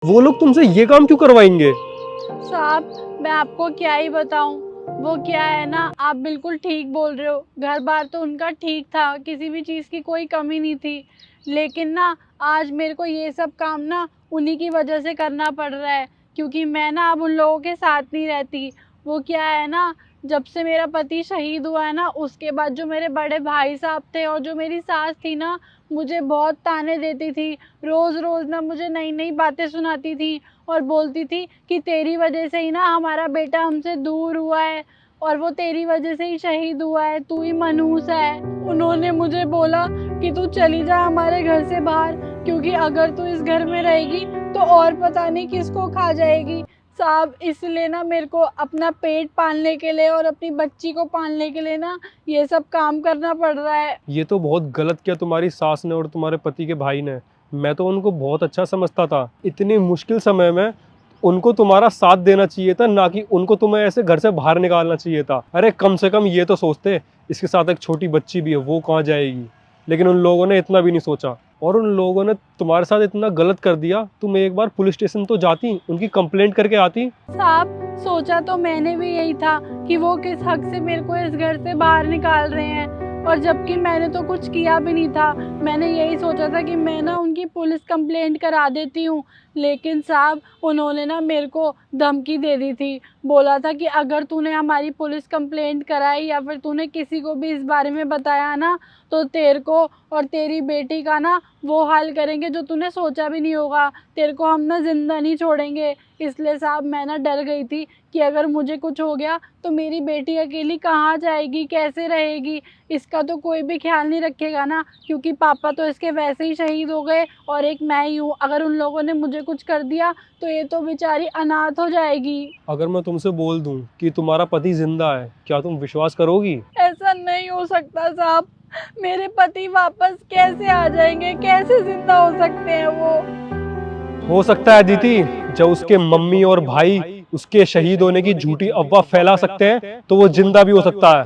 वो लोग तुमसे ये काम क्यों करवाएंगे? साहब मैं आपको क्या ही बताऊं। वो क्या है ना, आप बिल्कुल ठीक बोल रहे हो। घर बार तो उनका ठीक था, किसी भी चीज़ की कोई कमी नहीं थी। लेकिन ना आज मेरे को ये सब काम ना उन्हीं की वजह से करना पड़ रहा है, क्योंकि मैं ना अब उन लोगों के साथ नहीं रहती। वो क्या है ना, जब से मेरा पति शहीद हुआ है ना, उसके बाद जो मेरे बड़े भाई साहब थे और जो मेरी सास थी ना, मुझे बहुत ताने देती थी। रोज़-रोज़ ना मुझे नई-नई बातें सुनाती थी और बोलती थी कि तेरी वजह से ही ना हमारा बेटा हमसे दूर हुआ है और वो तेरी वजह से ही शहीद हुआ है, तू ही मनहूस है। उन्होंने मुझे बोला कि तू चली जा हमारे घर से बाहर, क्योंकि अगर तू इस घर में रहेगी तो और पता नहीं किसको खा जाएगी। साहब इसलिए ना मेरे को अपना पेट पालने के लिए और अपनी बच्ची को पालने के लिए ना ये सब काम करना पड़ रहा है। ये तो बहुत गलत किया तुम्हारी सास ने और तुम्हारे पति के भाई ने। मैं तो उनको बहुत अच्छा समझता था। इतनी मुश्किल समय में उनको तुम्हारा साथ देना चाहिए था, ना कि उनको तुम्हें ऐसे घर से बाहर निकालना चाहिए था। अरे कम से कम ये तो सोचते, इसके साथ एक छोटी बच्ची भी है, वो कहाँ जाएगी। लेकिन उन लोगों ने इतना भी नहीं सोचा और उन लोगों ने तुम्हारे साथ इतना गलत कर दिया। तुम एक बार पुलिस स्टेशन तो जाती, उनकी कंप्लेंट करके आती। साहब सोचा तो मैंने भी यही था कि वो किस हक से मेरे को इस घर से बाहर निकाल रहे हैं, और जबकि मैंने तो कुछ किया भी नहीं था। मैंने यही सोचा था कि मैं ना उनकी पुलिस कंप्लेंट करा देती हूँ। लेकिन साहब उन्होंने ना मेरे को धमकी दे दी थी। बोला था कि अगर तूने हमारी पुलिस कंप्लेंट कराई या फिर तूने किसी को भी इस बारे में बताया ना, तो तेरे को और तेरी बेटी का ना वो हाल करेंगे जो तूने सोचा भी नहीं होगा। तेरे को हम ना जिंदा नहीं छोड़ेंगे। इसलिए साहब मैं ना डर गई थी कि अगर मुझे कुछ हो गया तो मेरी बेटी अकेली कहाँ जाएगी, कैसे रहेगी। इसका तो कोई भी ख्याल नहीं रखेगा ना, क्योंकि पापा तो इसके वैसे ही शहीद हो गए और एक मैं ही हूँ। अगर उन लोगों ने मुझे कुछ कर दिया तो ये तो बेचारी अनाथ हो जाएगी। अगर मैं तुमसे बोल दूं कि तुम्हारा पति जिंदा है, क्या तुम विश्वास करोगी? ऐसा नहीं हो सकता साहब। मेरे पति वापस कैसे आ जाएंगे, कैसे जिंदा हो सकते हैं वो। हो सकता है अदिति, जब उसके मम्मी और भाई उसके शहीद होने की झूठी अफवाह फैला सकते हैं, तो वो जिंदा भी हो सकता है।